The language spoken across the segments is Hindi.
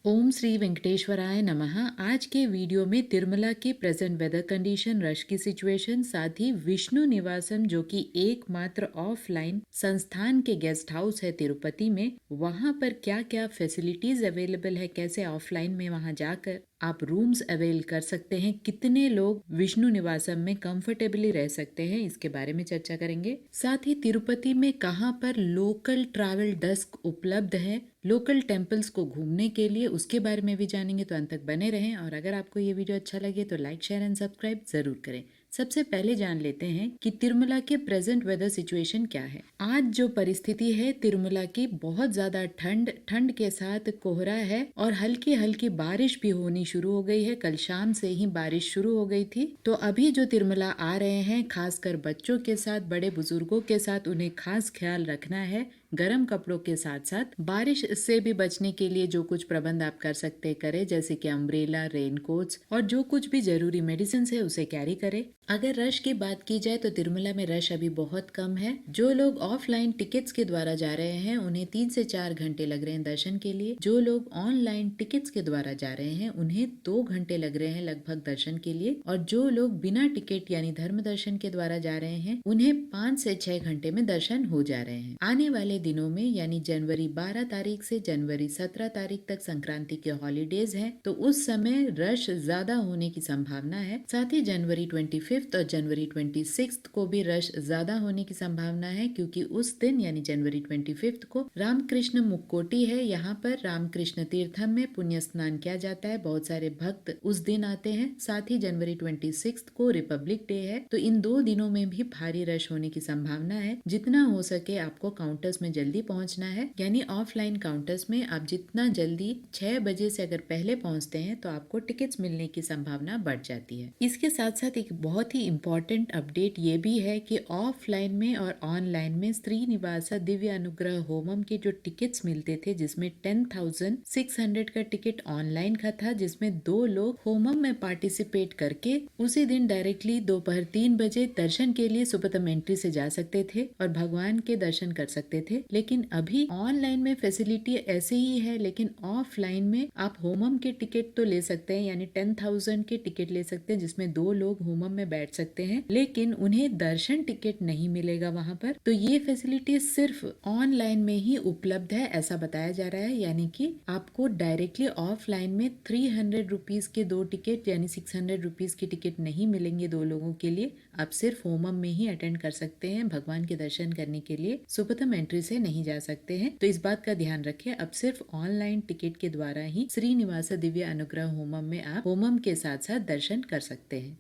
ओम श्री वेंकटेश्वराय नमः। आज के वीडियो में तिरुमला की प्रेजेंट वेदर कंडीशन, रश की सिचुएशन, साथ ही विष्णु निवासम जो कि एकमात्र ऑफलाइन संस्थान के गेस्ट हाउस है तिरुपति में, वहां पर क्या क्या फैसिलिटीज अवेलेबल है, कैसे ऑफलाइन में वहां जाकर आप रूम्स अवेल कर सकते हैं, कितने लोग विष्णु निवासम में कंफर्टेबली रह सकते हैं, इसके बारे में चर्चा करेंगे। साथ ही तिरुपति में कहां पर लोकल ट्रैवल डेस्क उपलब्ध है लोकल टेम्पल्स को घूमने के लिए, उसके बारे में भी जानेंगे, तो अंत तक बने रहें। और अगर आपको ये वीडियो अच्छा लगे तो लाइक, शेयर एंड सब्सक्राइब जरूर करें। सबसे पहले जान लेते हैं कि तिरुमला के प्रेजेंट वेदर सिचुएशन क्या है। आज जो परिस्थिति है तिरुमला की, बहुत ज्यादा ठंड के साथ कोहरा है और हल्की हल्की बारिश भी होनी शुरू हो गई है। कल शाम से ही बारिश शुरू हो गई थी। तो अभी जो तिरुमला आ रहे हैं, खासकर बच्चों के साथ, बड़े बुजुर्गों के साथ, उन्हें खास ख्याल रखना है। गर्म कपड़ों के साथ साथ बारिश से भी बचने के लिए जो कुछ प्रबंध आप कर सकते करें, जैसे कि अम्ब्रेला, रेनकोट्स और जो कुछ भी जरूरी मेडिसिन है उसे कैरी करें। अगर रश की बात की जाए तो तिरुमला में रश अभी बहुत कम है। जो लोग ऑफलाइन टिकट्स के द्वारा जा रहे हैं उन्हें 3 से 4 घंटे लग रहे हैं दर्शन के लिए। जो लोग ऑनलाइन टिकट्स के द्वारा जा रहे हैं उन्हें 2 घंटे लग रहे हैं लगभग दर्शन के लिए। और जो लोग बिना टिकट यानी धर्म दर्शन के द्वारा जा रहे हैं उन्हें 5 से 6 घंटे में दर्शन हो जा रहे हैं। आने वाले दिनों में यानी जनवरी 12 तारीख से जनवरी 17 तारीख तक संक्रांति के हॉलीडेज हैं, तो उस समय रश ज्यादा होने की संभावना है। साथ ही जनवरी 25 और जनवरी 26 को भी रश ज्यादा होने की संभावना है, क्योंकि उस दिन यानी जनवरी 25 को रामकृष्ण मुक्कोटी है। यहाँ पर रामकृष्ण तीर्थम में पुण्य स्नान किया जाता है। बहुत सारे भक्त उस दिन आते हैं। साथ ही जनवरी 26 को रिपब्लिक डे है, तो इन 2 दिनों में भी भारी रश होने की संभावना है। जितना हो सके आपको काउंटर्स में जल्दी पहुंचना है, यानी ऑफलाइन काउंटर्स में आप जितना जल्दी 6 बजे से अगर पहले पहुंचते हैं तो आपको टिकट्स मिलने की संभावना बढ़ जाती है। इसके साथ साथ एक बहुत ही इम्पोर्टेंट अपडेट ये भी है कि ऑफलाइन में और ऑनलाइन में श्रीनिवास दिव्य अनुग्रह होमम के जो टिकट्स मिलते थे, जिसमें 10,600 का टिकट ऑनलाइन का था, जिसमें 2 लोग होमम में पार्टिसिपेट करके उसी दिन डायरेक्टली दोपहर 3 बजे दर्शन के लिए सुपथम एंट्री से जा सकते थे और भगवान के दर्शन कर सकते थे। लेकिन अभी ऑनलाइन में फैसिलिटी ऐसे ही है, लेकिन ऑफलाइन में आप होमम के टिकट तो ले सकते हैं, यानी 10,000 के टिकट ले सकते हैं, जिसमें 2 लोग होमम में बैठ सकते हैं, लेकिन उन्हें दर्शन टिकट नहीं मिलेगा वहां पर। तो ये फैसिलिटी सिर्फ ऑनलाइन में ही उपलब्ध है, ऐसा बताया जा रहा है। यानी कि आपको डायरेक्टली ऑफलाइन में 300 रुपीज के 2 टिकट यानी 600 रुपीज की टिकट नहीं मिलेंगे 2 लोगों के लिए। आप सिर्फ होमम में ही अटेंड कर सकते हैं। भगवान के दर्शन करने के लिए सुपथम एंट्री से नहीं जा सकते हैं। तो इस बात का ध्यान रखें। अब सिर्फ ऑनलाइन टिकट के द्वारा ही श्रीनिवास दिव्य अनुग्रह होमम में आप होमम के साथ साथ दर्शन कर सकते हैं।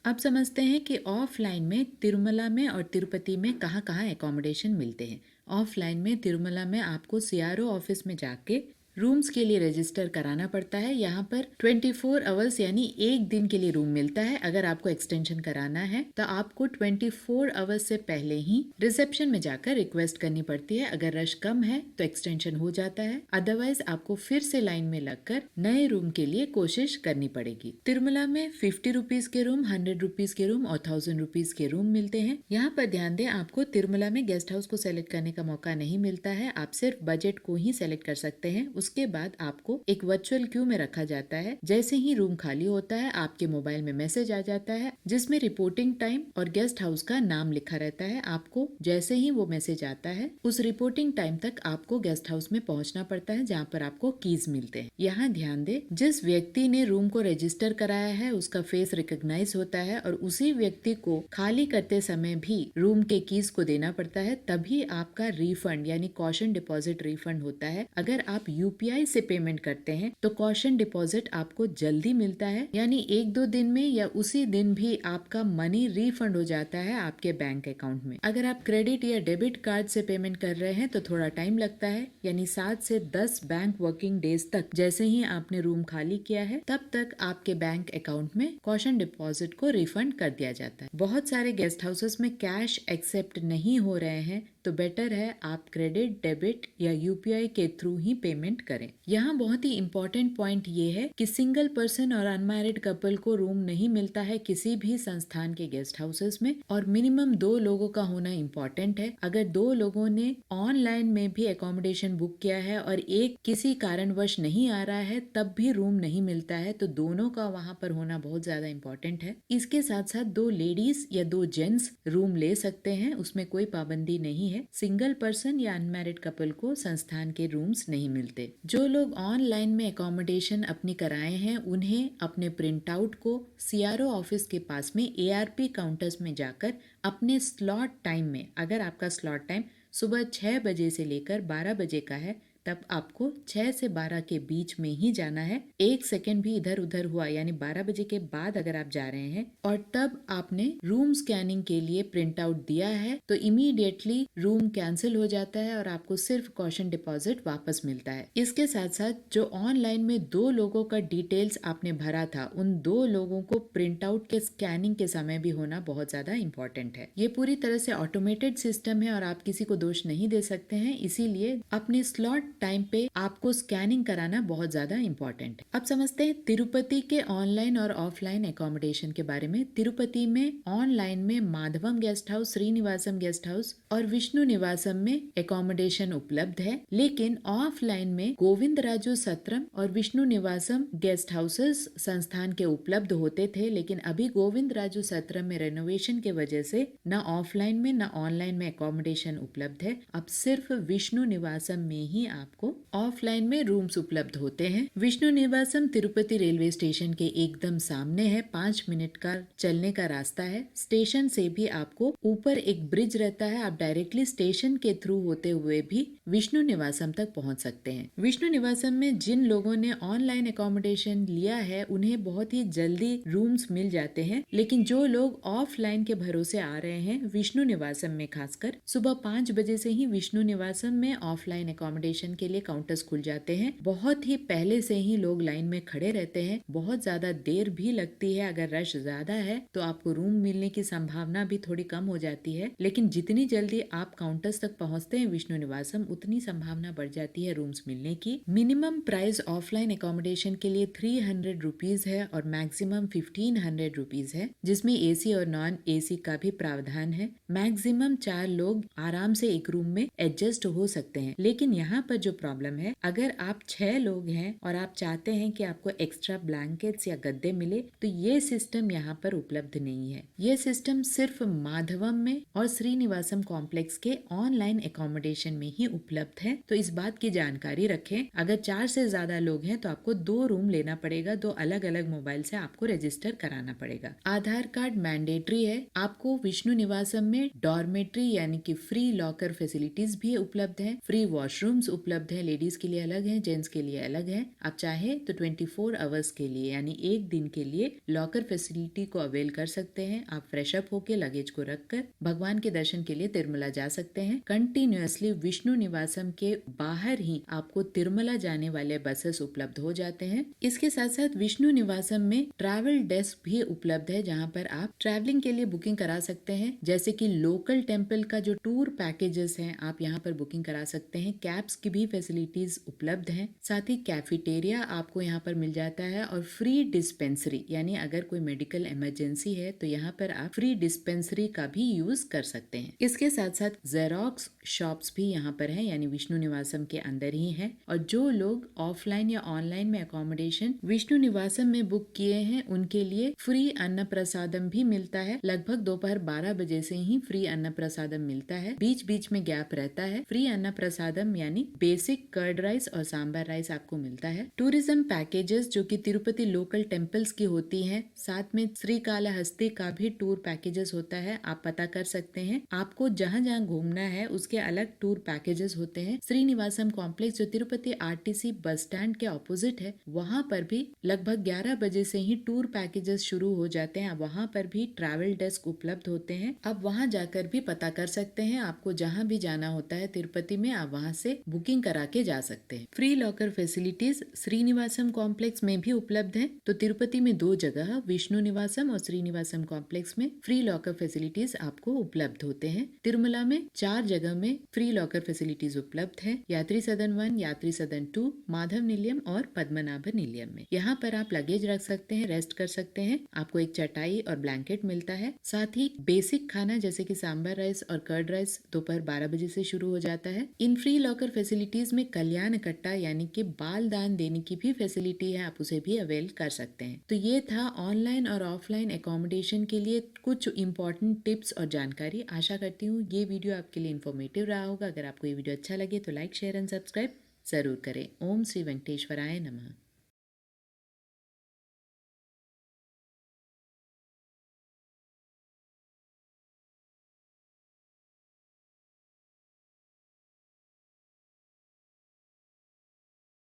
अब समझते हैं कि ऑफलाइन में तिरुमला में और तिरुपति में कहाँ कहाँ एकोमोडेशन मिलते हैं। ऑफलाइन में तिरुमला में आपको सीआरओ ऑफिस में जाके रूम्स के लिए रजिस्टर कराना पड़ता है। यहाँ पर 24 आवर्स यानी 1 दिन के लिए रूम मिलता है। अगर आपको एक्सटेंशन कराना है तो आपको 24 आवर्स से पहले ही रिसेप्शन में जाकर रिक्वेस्ट करनी पड़ती है। अगर रश कम है तो एक्सटेंशन हो जाता है, अदरवाइज आपको फिर से लाइन में लगकर नए रूम के लिए कोशिश करनी पड़ेगी। तिरुमला में 50 रुपीज के रूम, 100 रुपीज के रूम और 1000 रुपीज के रूम मिलते हैं। यहाँ पर ध्यान दें, आपको तिरुमला में गेस्ट हाउस को सेलेक्ट करने का मौका नहीं मिलता है। आप सिर्फ बजट को ही सेलेक्ट कर सकते हैं। उसके बाद आपको एक वर्चुअल क्यू में रखा जाता है। जैसे ही रूम खाली होता है आपके मोबाइल में मैसेज आ जाता है, जिसमें रिपोर्टिंग टाइम और गेस्ट हाउस का नाम लिखा रहता है। आपको जैसे ही वो मैसेज आता है, उस रिपोर्टिंग टाइम तक आपको गेस्ट हाउस में पहुंचना पड़ता है, जहाँ पर आपको कीज मिलते हैं। यहाँ ध्यान दे, जिस व्यक्ति ने रूम को रजिस्टर कराया है उसका फेस रिकॉग्नाइज होता है और उसी व्यक्ति को खाली करते समय भी रूम के कीज को देना पड़ता है, तभी आपका रिफंड यानी कॉशन डिपॉजिट रिफंड होता है। अगर आप यूपीआई से पेमेंट करते हैं तो कॉशन डिपॉजिट आपको जल्दी मिलता है, यानी 1-2 दिन में या उसी दिन भी आपका मनी रिफंड हो जाता है आपके बैंक अकाउंट में। अगर आप क्रेडिट या डेबिट कार्ड से पेमेंट कर रहे हैं तो थोड़ा टाइम लगता है, यानी 7 से 10 बैंक वर्किंग डेज तक जैसे ही आपने रूम खाली किया है तब तक आपके बैंक अकाउंट में कॉशन डिपॉजिट को रिफंड कर दिया जाता है। बहुत सारे गेस्ट हाउसेस में कैश एक्सेप्ट नहीं हो रहे हैं, तो बेटर है आप क्रेडिट, डेबिट या यूपीआई के थ्रू ही पेमेंट करें। यहाँ बहुत ही इम्पोर्टेंट पॉइंट ये है कि सिंगल पर्सन और अनमैरिड कपल को रूम नहीं मिलता है किसी भी संस्थान के गेस्ट हाउसेस में, और मिनिमम 2 लोगों का होना इम्पोर्टेंट है। अगर 2 लोगों ने ऑनलाइन में भी एकोमोडेशन बुक किया है और एक किसी कारणवश नहीं आ रहा है तब भी रूम नहीं मिलता है, तो दोनों का वहाँ पर होना बहुत ज्यादा इम्पोर्टेंट है। इसके साथ साथ 2 लेडीज या 2 जेंट्स रूम ले सकते हैं, उसमें कोई पाबंदी नहीं है। सिंगल पर्सन या अनमैरिड कपल को संस्थान के रूम्स नहीं मिलते। जो लोग ऑनलाइन में एकोमोडेशन अपनी कराए हैं उन्हें अपने प्रिंट आउट को सीआरओ ऑफिस के पास में एआरपी काउंटर्स में जाकर अपने स्लॉट टाइम में, अगर आपका स्लॉट टाइम सुबह 6 बजे से लेकर 12 बजे का है तब आपको 6 से 12 के बीच में ही जाना है। 1 सेकेंड भी इधर उधर हुआ यानी 12 बजे के बाद अगर आप जा रहे हैं और तब आपने रूम स्कैनिंग के लिए प्रिंट आउट दिया है तो इमीडिएटली रूम कैंसिल हो जाता है और आपको सिर्फ कॉशन डिपॉजिट वापस मिलता है। इसके साथ साथ जो ऑनलाइन में 2 लोगों का डिटेल्स आपने भरा था उन 2 लोगों को प्रिंट आउट के स्कैनिंग के समय भी होना बहुत ज्यादा इम्पोर्टेंट है। ये पूरी तरह से ऑटोमेटेड सिस्टम है और आप किसी को दोष नहीं दे सकते हैं, इसीलिए अपने स्लॉट टाइम पे आपको स्कैनिंग कराना बहुत ज्यादा इम्पोर्टेंट है। अब समझते हैं तिरुपति के ऑनलाइन और ऑफलाइन एकोमोडेशन के बारे में। तिरुपति में ऑनलाइन में Madhavam guest house, Srinivasam guest house और विष्णु निवासम में एकोमोडेशन उपलब्ध है, लेकिन ऑफलाइन में गोविंदराजु सत्रम और विष्णु निवासम गेस्ट हाउसेस संस्थान के उपलब्ध होते थे, लेकिन अभी गोविंदराजु सत्रम में रेनोवेशन के वजह से न ऑफलाइन में न ऑनलाइन में एकोमोडेशन उपलब्ध है। अब सिर्फ विष्णु निवासम में ही आपको ऑफलाइन में रूम्स उपलब्ध होते हैं। विष्णु निवासम तिरुपति रेलवे स्टेशन के एकदम सामने है, 5 मिनट का चलने का रास्ता है। स्टेशन से भी आपको ऊपर एक ब्रिज रहता है, आप डायरेक्टली स्टेशन के थ्रू होते हुए भी विष्णु निवासम तक पहुंच सकते हैं। विष्णु निवासम में जिन लोगों ने ऑनलाइन एकोमोडेशन लिया है उन्हें बहुत ही जल्दी रूम्स मिल जाते हैं, लेकिन जो लोग ऑफलाइन के भरोसे आ रहे हैं विष्णु निवासम में खासकर सुबह 5 बजे से ही विष्णु निवासम में ऑफलाइन एकोमोडेशन के लिए काउंटर्स खुल जाते हैं। बहुत ही पहले से ही लोग लाइन में खड़े रहते हैं, बहुत ज्यादा देर भी लगती है। अगर रश ज्यादा है तो आपको रूम मिलने की संभावना भी थोड़ी कम हो जाती है, लेकिन जितनी जल्दी आप काउंटर्स तक पहुंचते हैं विष्णु निवासम उतनी संभावना बढ़ जाती है रूम्स मिलने की। मिनिमम प्राइस ऑफलाइन एकोमोडेशन के लिए 300 रुपीज है और मैक्सिमम 1500 रुपीज है, जिसमें एसी और नॉन एसी का भी प्रावधान है। मैक्सिमम 4 लोग आराम से एक रूम में एडजस्ट हो सकते हैं, लेकिन यहाँ पर जो प्रॉब्लम है, अगर आप 6 लोग हैं और आप चाहते हैं कि आपको एक्स्ट्रा ब्लैंकेट्स या गद्दे मिले तो ये सिस्टम यहाँ पर उपलब्ध नहीं है। ये सिस्टम सिर्फ माधवम में और श्रीनिवासम कॉम्प्लेक्स के ऑनलाइन एकोमोडेशन में ही उपलब्ध है, तो इस बात की जानकारी रखें। अगर 4 से ज्यादा लोग हैं तो आपको 2 रूम लेना पड़ेगा, 2 अलग अलग मोबाइल से आपको रजिस्टर कराना पड़ेगा। आधार कार्ड मैंडेटरी है। आपको विष्णु निवासम में डॉर्मेट्री यानी कि फ्री लॉकर फैसिलिटीज भी उपलब्ध है, फ्री वॉशरूम्स उपलब्ध है, लेडीज के लिए अलग है, जेंट्स के लिए अलग है। आप चाहे तो 24 आवर्स के लिए यानी 1 दिन के लिए लॉकर फैसिलिटी को अवेल कर सकते हैं। आप फ्रेश अप होके लगेज को रखकर भगवान के दर्शन के लिए तिरुमला जा सकते हैं। कंटिन्यूअसली विष्णु निवासम के बाहर ही आपको तिरुमला जाने वाले बसेस उपलब्ध हो जाते हैं। इसके साथ साथ विष्णु निवासम में ट्रैवल डेस्क भी उपलब्ध है, जहाँ पर आप ट्रैवलिंग के लिए बुकिंग करा सकते हैं, जैसे कि लोकल टेम्पल का जो टूर पैकेजेस हैं आप यहाँ पर बुकिंग करा सकते हैं। कैब्स की भी फैसिलिटीज उपलब्ध हैं, साथ ही कैफेटेरिया आपको यहाँ पर मिल जाता है और फ्री डिस्पेंसरी यानी अगर कोई मेडिकल इमरजेंसी है तो यहाँ पर आप फ्री डिस्पेंसरी का भी यूज कर सकते हैं। इसके साथ साथ जेरोक्स शॉप्स भी यहाँ पर हैं, यानी विष्णु निवासम के अंदर ही है। और जो लोग ऑफलाइन या ऑनलाइन में अकोमोडेशन विष्णु निवासम में बुक किए हैं उनके लिए फ्री अन्न प्रसादम भी मिलता है। लगभग दोपहर 12 बजे से ही फ्री अन्न प्रसादम मिलता है, बीच बीच में गैप रहता है। फ्री अन्न प्रसादम यानी बेसिक कर्ड राइस और सांबर राइस आपको मिलता है। टूरिज्म पैकेजेस जो कि तिरुपति लोकल टेम्पल्स की होती हैं, साथ में श्रीकालाहस्ती का भी टूर पैकेजेस होता है, आप पता कर सकते हैं। आपको जहाँ जहाँ घूमना है उसके अलग टूर पैकेजेस होते हैं। श्रीनिवासम कॉम्प्लेक्स जो तिरुपति आरटीसी बस स्टैंड के ऑपोजिट है, वहाँ पर भी लगभग 11 बजे से ही टूर पैकेजेस शुरू हो जाते हैं। वहाँ पर भी ट्रैवल डेस्क उपलब्ध होते हैं, आप वहाँ जाकर भी पता कर सकते हैं। आपको जहाँ भी जाना होता है तिरुपति में आप वहाँ से बुकिंग करा के जा सकते हैं। Free locker facilities Srinivasam complex में भी उपलब्ध है। तो तिरुपति में 2 जगह विष्णु निवासम और श्रीनिवासम कॉम्प्लेक्स में फ्री लॉकर फैसिलिटीज आपको उपलब्ध होते हैं। तिरुमला में 4 जगह में फ्री लॉकर फैसिलिटीज उपलब्ध है। यात्री सदन 1, यात्री सदन 2, माधव निलयम और पद्मनाभ निलयम में। यहाँ पर आप लगेज रख सकते हैं, रेस्ट कर सकते हैं। आपको एक चटाई और ब्लैंकेट मिलता है। साथ ही बेसिक खाना जैसे कि सांबर राइस और कर्ड राइस दोपहर 12 बजे से शुरू हो जाता है। इन फ्री लॉकर फैसिलिटीज में कल्याण कट्टा यानी कि बाल दान देने की भी फैसिलिटी है, आप उसे भी अवेल कर सकते हैं। तो ये था ऑनलाइन और ऑफलाइन एकोमोडेशन के लिए कुछ इंपॉर्टेंट टिप्स और जानकारी। आशा करती हूँ ये वीडियो आपके लिए इन्फॉर्मेटिव रहा होगा। अगर आपको ये वीडियो अच्छा लगे तो लाइक, शेयर एंड सब्सक्राइब जरूर करें। ओम श्री वेंकटेश्वराय नमः।